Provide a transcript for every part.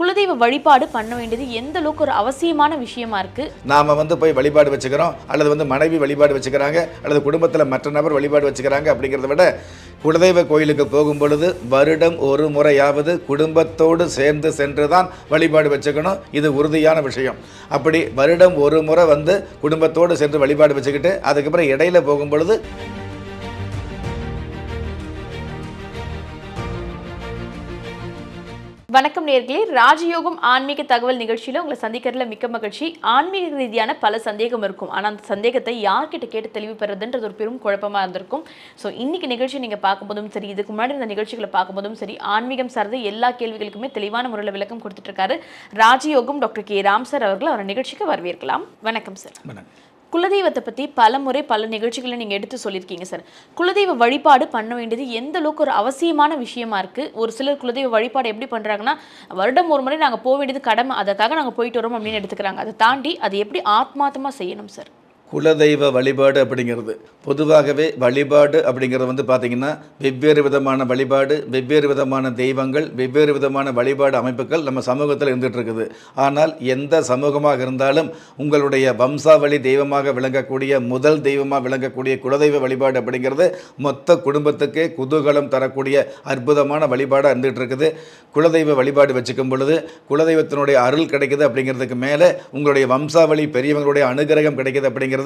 குலதெய்வ வழிபாடு பண்ண வேண்டியது எந்த அளவுக்கு ஒரு அவசியமான விஷயமா இருக்கு? நாம போய் வழிபாடு வச்சுக்கிறோம், அல்லது மனைவி வழிபாடு வச்சுக்கிறாங்க, அல்லது குடும்பத்தில் மற்ற நபர் வழிபாடு வச்சுக்கிறாங்க அப்படிங்கிறத விட குலதெய்வ கோயிலுக்கு போகும் பொழுது வருடம் ஒரு முறையாவது குடும்பத்தோடு சேர்ந்து சென்று தான் வழிபாடு வச்சுக்கணும். இது உறுதியான விஷயம். அப்படி வருடம் ஒரு முறை குடும்பத்தோடு சென்று வழிபாடு வச்சுக்கிட்டு அதுக்கப்புறம் இடையில போகும் பொழுது வணக்கம் நேயர்களே, ராஜயோகம் ஆன்மீக தகவல் நிகழ்ச்சியில் உங்களை சந்திக்கிறதுல மிக்க மகிழ்ச்சி. ஆன்மீக ரீதியான பல சந்தேகம் இருக்கும், ஆனால் அந்த சந்தேகத்தை யார்கிட்ட கேட்டு தெளிவு பெறதுன்றது ஒரு பெரும் குழப்பமாக இருந்திருக்கும். ஸோ இன்னைக்கு நிகழ்ச்சி நீங்கள் பார்க்கும்போதும் சரி, இதுக்கு முன்னாடி இந்த நிகழ்ச்சிகளை பார்க்கும்போதும் சரி, ஆன்மீகம் சார்ந்த எல்லா கேள்விகளுக்குமே தெளிவான முறையில் விளக்கம் கொடுத்துட்டு இருக்காரு ராஜயோகம் டாக்டர் கே ராம் சார் அவர்கள். அவர் நிகழ்ச்சிக்கு வரவேற்கலாம். வணக்கம் சார். குலதெய்வத்தை பற்றி பல முறை பல நிகழ்ச்சிகளை நீங்கள் எடுத்து சொல்லியிருக்கீங்க சார். குலதெய்வ வழிபாடு பண்ண வேண்டியது எந்த அளவுக்கு ஒரு அவசியமான விஷயமா இருக்குது? ஒரு சிலர் குலதெய்வ வழிபாடு எப்படி பண்ணுறாங்கன்னா, வருடம் ஒரு முறை நாங்கள் போக வேண்டியது கடமை, அதற்காக நாங்கள் போயிட்டு வரோம் அப்படின்னு எடுத்துக்கிறாங்க. அதை தாண்டி அது எப்படி ஆத்மார்த்தமாக செய்யணும் சார்? குலதெய்வ வழிபாடு அப்படிங்கிறது பொதுவாகவே வழிபாடு அப்படிங்கிறது பார்த்திங்கன்னா வெவ்வேறு விதமான வழிபாடு, வெவ்வேறு விதமான தெய்வங்கள், வெவ்வேறு விதமான வழிபாடு அமைப்புகள் நம்ம சமூகத்தில் இருந்துகிட்டு இருக்குது. ஆனால் எந்த சமூகமாக இருந்தாலும் உங்களுடைய வம்சாவளி தெய்வமாக விளங்கக்கூடிய முதல் தெய்வமாக விளங்கக்கூடிய குலதெய்வ வழிபாடு அப்படிங்கிறது மொத்த குடும்பத்துக்கே குதூகலம் தரக்கூடிய அற்புதமான வழிபாடாக இருந்துகிட்டு இருக்குது. குலதெய்வ வழிபாடு வச்சுக்கும் பொழுது குலதெய்வத்தினுடைய அருள் கிடைக்குது அப்படிங்கிறதுக்கு மேலே உங்களுடைய வம்சாவளி பெரியவங்களுடைய அனுகிரகம் கிடைக்குது அப்படிங்கிறது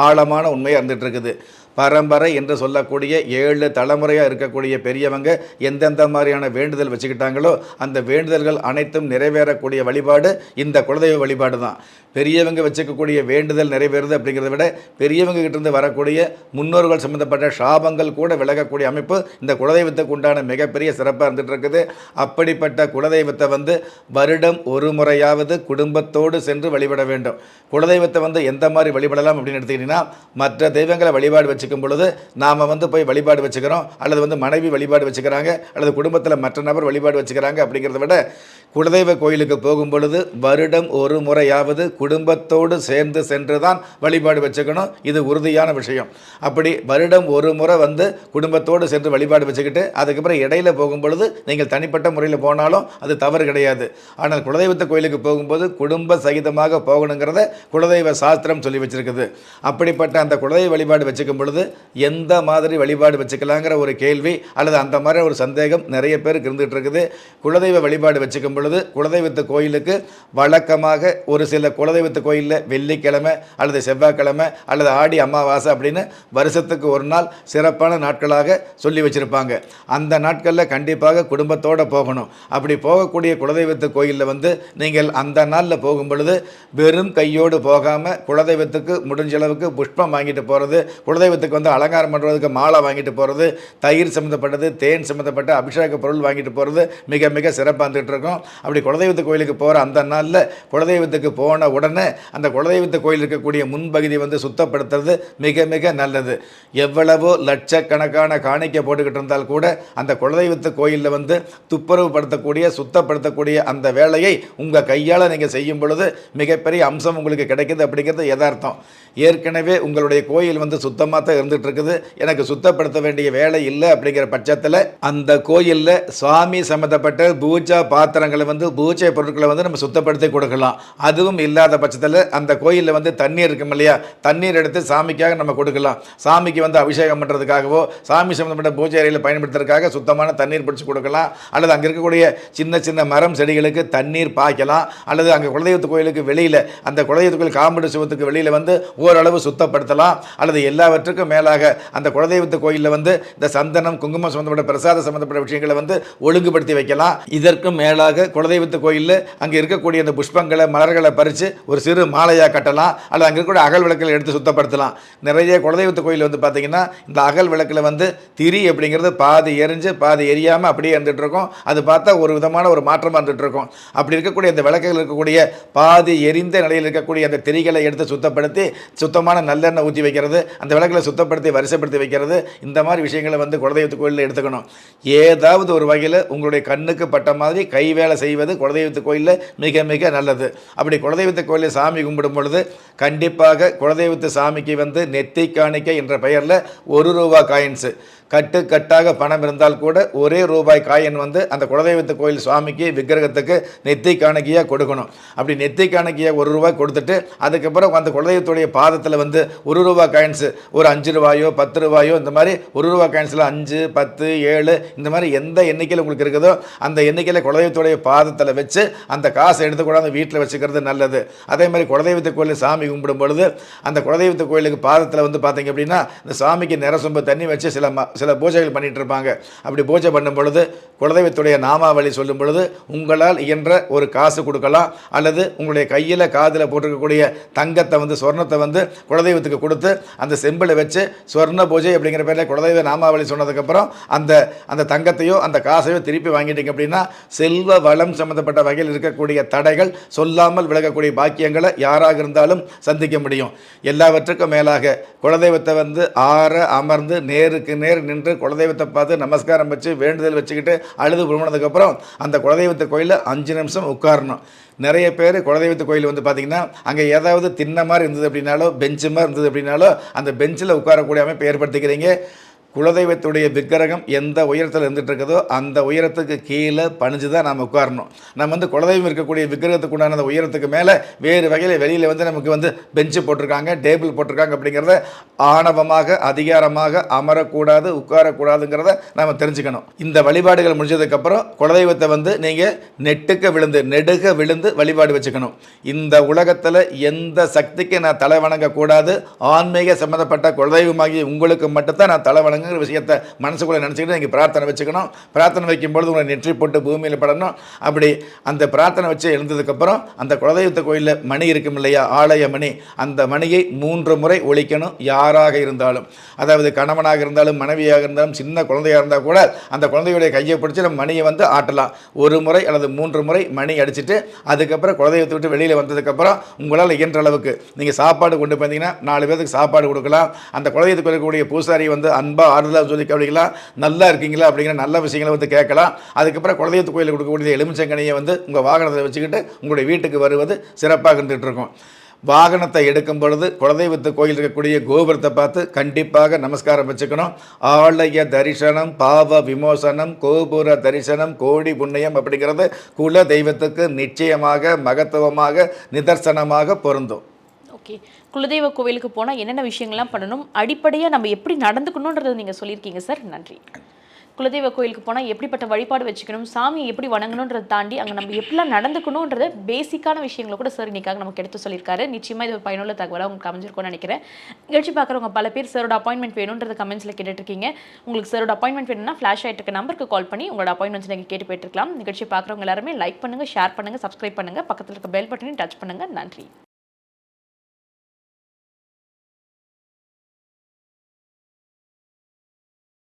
ஆழமான உண்மையாக இருந்துட்டு இருக்குது. பரம்பரை என்று சொல்லக்கூடிய 7 தலைமுறையாக இருக்கக்கூடிய பெரியவங்க எந்தெந்த மாதிரியான வேண்டுதல் வச்சுக்கிட்டாங்களோ அந்த வேண்டுதல்கள் அனைத்தும் நிறைவேறக்கூடிய வழிபாடு இந்த குலதெய்வ வழிபாடு தான். பெரியவங்க வச்சுக்கக்கூடிய வேண்டுதல் நிறைவேறுது அப்படிங்கிறத விட பெரியவங்க கிட்டேருந்து வரக்கூடிய முன்னோர்கள் சம்மந்தப்பட்ட சாபங்கள் கூட விலகக்கூடிய அமைப்பு இந்த குலதெய்வத்துக்கு உண்டான மிகப்பெரிய சிறப்பாக இருந்துகிட்டு இருக்குது. அப்படிப்பட்ட குலதெய்வத்தை வருடம் ஒரு முறையாவது குடும்பத்தோடு சென்று வழிபட வேண்டும். குலதெய்வத்தை எந்த மாதிரி வழிபடலாம் அப்படின்னு எடுத்துக்கிட்டிங்கன்னா, மற்ற தெய்வங்களை வழிபாடு வச்சுக்கும் பொழுது நாம் போய் வழிபாடு வச்சுக்கிறோம், அல்லது மனைவி வழிபாடு வச்சுக்கிறாங்க, அல்லது குடும்பத்தில் மற்ற நபர் வழிபாடு வச்சுக்கிறாங்க அப்படிங்கிறத விட குலதெய்வ கோயிலுக்கு போகும் பொழுது வருடம் ஒரு முறையாவது குடும்பத்தோடு சேர்ந்து சென்று தான் வழிபாடு வச்சுக்கணும். இது உறுதியான விஷயம். அப்படி வருடம் ஒரு முறை குடும்பத்தோடு சென்று வழிபாடு வச்சுக்கிட்டு அதுக்கப்புறம் இடையில போகும் பொழுது நீங்கள் தனிப்பட்ட முறையில் போனாலும் அது தவறு கிடையாது. ஆனால் குலதெய்வத்த கோயிலுக்கு போகும்போது குடும்ப சகிதமாக போகணுங்கிறத குலதெய்வ சாஸ்திரம் சொல்லி வச்சிருக்குது. அப்படிப்பட்ட அந்த குலதெய்வ வழிபாடு வச்சுக்கும் பொழுது எந்த மாதிரி வழிபாடு வச்சுக்கலாங்கிற ஒரு கேள்வி அல்லது அந்த மாதிரி ஒரு சந்தேகம் நிறைய பேருக்கு இருந்துகிட்டு இருக்குது. குலதெய்வ வழிபாடு வச்சுக்கும் பொழுது குலதெய்வத்து கோயிலுக்கு வழக்கமாக ஒரு சில குலதெய்வத்து கோயிலில் வெள்ளிக்கிழமை அல்லது செவ்வாய்க்கிழமை அல்லது ஆடி அமாவாசை அப்படின்னு வருஷத்துக்கு ஒரு நாள் சிறப்பான நாட்களாக சொல்லி வச்சுருப்பாங்க. அந்த நாட்களில் கண்டிப்பாக குடும்பத்தோடு போகணும். அப்படி போகக்கூடிய குலதெய்வத்து கோயிலில் நீங்கள் அந்த நாளில் போகும் பொழுது வெறும் கையோடு போகாமல் குலதெய்வத்துக்கு முடிஞ்சளவுக்கு புஷ்பம் வாங்கிட்டு போகிறது, குலதெய்வத்துக்கு அலங்காரம் பண்ணுறதுக்கு மாலை வாங்கிட்டு போகிறது, தயிர் சம்மந்தப்பட்டது, தேன் சம்மந்தப்பட்ட அபிஷேக பொருள் வாங்கிட்டு போகிறது மிக மிக சிறப்பாக இருந்துகிட்டு இருக்கும். அப்படி குலதெய்வத்து கோயிலுக்கு போகிற அந்த நாளில் குலதெய்வத்துக்கு போன உடனே அந்த குலதெய்வத்து கோயில் இருக்கக்கூடிய முன்பகுதி சுத்தப்படுத்துறது மிக மிக நல்லது. எவ்வளவோ லட்சக்கணக்கான காணிக்கை போட்டுக்கிட்டு இருந்தால் கூட அந்த குலதெய்வத்து கோயிலில் துப்புரவு படுத்தக்கூடிய சுத்தப்படுத்தக்கூடிய அந்த வேலையை உங்கள் கையால் நீங்கள் செய்யும் பொழுது மிகப்பெரிய அம்சம் உங்களுக்கு கிடைக்குது அப்படிங்கிறது யதார்த்தம். ஏற்கனவே உங்களுடைய கோயில் சுத்தமாக தான் இருந்துகிட்டு இருக்குது, எனக்கு சுத்தப்படுத்த வேண்டிய வேலை இல்லை அப்படிங்கிற பட்சத்தில் அந்த கோயிலில் சுவாமி சம்மந்தப்பட்ட பூஜா பாத்திரங்களை பூஜை பொருட்களை நம்ம சுத்தப்படுத்தி கொடுக்கலாம். அதுவும் இல்லாத பட்சத்தில் அந்த கோயிலில் தண்ணீர் இருக்கும் இல்லையா, தண்ணீர் எடுத்து சாமிக்காக நம்ம கொடுக்கலாம். சாமிக்கு அபிஷேகம் பண்ணுறதுக்காகவோ சாமி சம்மந்தப்பட்ட பூஜை அறையில் பயன்படுத்துறதுக்காக சுத்தமான தண்ணீர் பிடிச்சி கொடுக்கலாம். அல்லது அங்கே இருக்கக்கூடிய சின்ன சின்ன மரம் செடிகளுக்கு தண்ணீர் பாய்க்கலாம். அல்லது அங்கே குலதெய்வத்து கோயிலுக்கு வெளியில் அந்த குலதெய்வத்து கோயில் காம்பவுண்டு சுவத்துக்கு வெளியில் ஓரளவு சுத்தப்படுத்தலாம். அல்லது எல்லாவற்றுக்கும் மேலாக அந்த குலதெய்வத்து கோயிலில் இந்த சந்தனம் குங்குமம் சம்மந்தப்பட்ட பிரசாத சம்மந்தப்பட்ட விஷயங்களை ஒழுங்குபடுத்தி வைக்கலாம். இதற்கும் மேலாக குலதெய்வத்து கோயிலில் அங்கே இருக்கக்கூடிய அந்த புஷ்பங்களை மலர்களை பறித்து ஒரு சிறு மாலையாக கட்டலாம். அல்லது அங்கே இருக்கக்கூடிய அகல் விளக்கில் எடுத்து சுத்தப்படுத்தலாம். நிறைய குலதெய்வத்து கோயில் பார்த்தீங்கன்னா இந்த அகல் விளக்கில் திரி அப்படிங்கிறது பாதி எரிஞ்சு பாதி எரியாமல் அப்படியே இருந்துகிட்டு இருக்கும். அது பார்த்தா ஒரு விதமான ஒரு மாற்றமாக இருந்துகிட்டு இருக்கும். அப்படி இருக்கக்கூடிய அந்த விளக்குகள் இருக்கக்கூடிய பாதி எரிந்த நிலையில் இருக்கக்கூடிய அந்த திரிகளை எடுத்து சுத்தப்படுத்தி சுத்தமான நல்லெண்ணெய் ஊற்றி வைக்கிறது, அந்த விளக்குகளை சுத்தப்படுத்தி வரிசைப்படுத்தி வைக்கிறது, இந்த மாதிரி விஷயங்களை குலதெய்வத்து கோயிலில் எடுத்துக்கணும். ஏதாவது ஒரு வகையில் உங்களுடைய கண்ணுக்கு பட்ட மாதிரி கை வேலை செய்வது குலதெய்வத்து கோயிலில் மிக மிக நல்லது. அப்படி குலதெய்வத்து கோயிலில் சாமி கும்பிடும் பொழுது கண்டிப்பாக குலதெய்வத்து சாமிக்கு நெத்தி காணிக்கை என்ற பெயரில் ₹1 காயின்ஸு கட்டு கட்டாக பணம் இருந்தால் கூட ஒரே ரூபாய் காயின் வந்து அந்த குலதெய்வத்து கோயில் சுவாமிக்கு விக்கிரகத்துக்கு நெத்தி காணிக்கையாக கொடுக்கணும். அப்படி நெத்தி காணிக்கையாக ₹1 கொடுத்துட்டு அதுக்கப்புறம் அந்த குலதெய்வத்துடைய பாதத்தில் வந்து ₹1 காயின்ஸு ஒரு ₹5 ₹10 இந்த மாதிரி ₹1 காயின்ஸில் 5 10 7 இந்த மாதிரி எந்த எண்ணிக்கையில் உங்களுக்கு இருக்குதோ அந்த எண்ணிக்கையில் குலதெய்வத்துடைய பாதத்தில் வச்சு அந்த காசை எடுத்துக்கூடாது வீட்டில் வச்சுக்கிறது நல்லது. அதே மாதிரி குலதெய்வத்து கோயிலில் சாமி கும்பிடும் பொழுது அந்த குலதெய்வத்து கோயிலுக்கு பாதத்தில் வந்து பார்த்தீங்க அப்படின்னா இந்த சாமிக்கு நிறசொம்பு தண்ணி வச்சு சில பூஜைகள் பண்ணிட்டு இருப்பாங்க. அப்படி பூஜை பண்ணும் பொழுது குலதெய்வத்துடைய நாமாவளி சொல்லும் பொழுது உங்களால் இயன்ற ஒரு காசு கொடுக்கலாம், அல்லது உங்களுடைய கையில் காதில் போட்டிருக்கக்கூடிய தங்கத்தை வந்து சொர்ணத்தை வந்து குலதெய்வத்துக்கு கொடுத்து அந்த செம்பில் வச்சு சொர்ண பூஜை அப்படிங்கிற பேரில் குலதெய்வ நாமாவளி சொன்னதுக்கப்புறம் அந்த தங்கத்தையோ அந்த காசையோ திருப்பி வாங்கிட்டீங்க அப்படின்னா செல்வ வளம் சம்மந்தப்பட்ட வகையில் இருக்கக்கூடிய தடைகள் சொல்லாமல் விலகக்கூடிய பாக்கியங்களை யாராக இருந்தாலும் சந்திக்க முடியும். எல்லாவற்றுக்கும் மேலாக குலதெய்வத்தை வந்து அமர்ந்து நேருக்கு நேர் நின்று குலதெய்வத்தை பார்த்து நமஸ்காரம் வச்சு வேண்டுதல் வச்சுக்கிட்டு அழுது புறமணதுக்கப்புறம் அந்த குலதெய்வத்து கோயிலில் 5 நிமிஷம் உட்காரணும். நிறைய பேர் குலதெய்வத்து கோயில் வந்து பார்த்திங்கன்னா அங்கே ஏதாவது தின்ன மாதிரி இருந்தது அப்படின்னாலோ பெஞ்சு மாதிரி இருந்தது அப்படின்னாலோ அந்த பெஞ்சில் உட்காரக்கூடிய அமைப்பு ஏற்படுத்திக்கிறீங்க. குலதெய்வத்துடைய விக்கிரகம் எந்த உயரத்தில் இருந்துகிட்டு இருக்குதோ அந்த உயரத்துக்கு கீழே பணிஞ்சு தான் நம்ம உட்காரணும். நம்ம வந்து குலதெய்வம் இருக்கக்கூடிய விக்கிரகத்துக்கு உண்டான அந்த உயரத்துக்கு மேலே வேறு வகையில் வெளியில் வந்து நமக்கு வந்து பெஞ்சு போட்டிருக்காங்க, டேபிள் போட்டிருக்காங்க அப்படிங்கிறத ஆணவமாக அதிகாரமாக அமரக்கூடாது, உட்காரக்கூடாதுங்கிறத நம்ம தெரிஞ்சுக்கணும். இந்த வழிபாடுகள் முடிஞ்சதுக்கப்புறம் குலதெய்வத்தை வந்து நீங்கள் நெடுக விழுந்து வழிபாடு வச்சுக்கணும். இந்த உலகத்தில் எந்த சக்திக்கு நான் தலை வணங்கக்கூடாது, ஆன்மீக சம்மந்தப்பட்ட குலதெய்வமாகி உங்களுக்கு மட்டும்தான் நான் தலை வணங்க விஷயத்தை மனசுக்குள்ளே நினச்சிக்கிட்டு நீங்கள் பிரார்த்தனை வச்சுக்கணும். பிரார்த்தனை வைக்கும்பொழுது உங்களை நெற்றி போட்டு பூமியில் படணும். அப்படி அந்த பிரார்த்தனை வச்சு எழுந்ததுக்கப்புறம் அந்த குலதெய்வத்து கோயிலில் மணி இருக்கும் இல்லையா, ஆலய மணி, அந்த மணியை 3 முறை ஒலிக்கணும். யாராக இருந்தாலும், அதாவது கணவனாக இருந்தாலும் மனைவியாக இருந்தாலும் சின்ன குழந்தையாக இருந்தால் கூட அந்த குழந்தையுடைய கையை பிடிச்சி நம்ம மணியை வந்து ஆட்டலாம். 1 முறை அல்லது 3 முறை மணி அடிச்சுட்டு அதுக்கப்புறம் குலதெய்வத்தை விட்டு வெளியில் வந்ததுக்கப்புறம் உங்களால் இயன்ற அளவுக்கு நீங்கள் சாப்பாடு கொண்டு போனீங்கன்னா 4 பேருக்கு சாப்பாடு கொடுக்கலாம். அந்த குலதெய்வத்துக்கு இருக்கக்கூடிய பூசாரி வந்து அன்பா ஆறுதலாக சொல்லி அப்படிங்களா நல்லா இருக்கீங்களா அப்படிங்கிற நல்ல விஷயங்களை வந்து கேட்கலாம். அதுக்கப்புறம் குலதெய்வத்து கோயிலுக்கு கொடுக்கக்கூடிய எலுமிச்சங்கனியை வந்து உங்கள் வாகனத்தில் வச்சுக்கிட்டு உங்களுடைய வீட்டுக்கு வருவது சிறப்பாக இருந்துகிட்டு இருக்கும். வாகனத்தை எடுக்கும் பொழுது குலதெய்வத்து கோயில் இருக்கக்கூடிய கோபுரத்தை பார்த்து கண்டிப்பாக நமஸ்காரம் வச்சுக்கணும். ஆலய தரிசனம் பாவ விமோசனம், கோபுர தரிசனம் கோடி புண்ணியம் அப்படிங்கிறது குல தெய்வத்துக்கு நிச்சயமாக மகத்துவமாக நிதர்சனமாக பொருந்தும். ஓகே, குலதெய்வ கோவிலுக்கு போனால் என்னென்ன விஷயங்கள்லாம் பண்ணணும், அடிப்படையாக நம்ம எப்படி நடந்துக்கணுன்றதை நீங்கள் சொல்லியிருக்கீங்க சார், நன்றி. குலதெய்வ கோயிலுக்கு போனால் எப்படிப்பட்ட வழிபாடு வச்சுக்கணும், சாமியை எப்படி வணங்கணுன்றதை தாண்டி அங்கே நம்ம எப்படிலாம் நடந்துக்கணுன்றத பேசிக்கான விஷயங்களை கூட சார் இன்னைக்காக நமக்கு எடுத்து சொல்லியிருக்காரு. நிச்சயமாக இது ஒரு பயனுள்ள தகவலாக உங்களுக்கு அமைஞ்சிருக்கும்னு நினைக்கிறேன். நிகழ்ச்சி பார்க்குறவங்க பல பேர் சாரோட அப்பாயின்மெண்ட் வேணுன்றத கமெண்ட்ஸில் கேட்டுட்ருக்கீங்க. உங்களுக்கு சாரோட அப்பாயின்மெண்ட் வேணும்னா ஃப்ளாஷ் ஆகிட்டு இருக்க நம்பருக்கு கால் பண்ணி உங்களோட அப்பாயின்மெண்ட்ஸ் நீங்கள் கேட்டு போயிட்டுருக்கலாம். நிகழ்ச்சி பார்க்குறவங்க எல்லாருமே லைக் பண்ணுங்கள், ஷேர் பண்ணுங்கள், சப்ஸ்கிரைப் பண்ணுங்கள், பக்கத்தில் இருக்க பெல் பட்டனையும் டச் பண்ணுங்கள். நன்றி.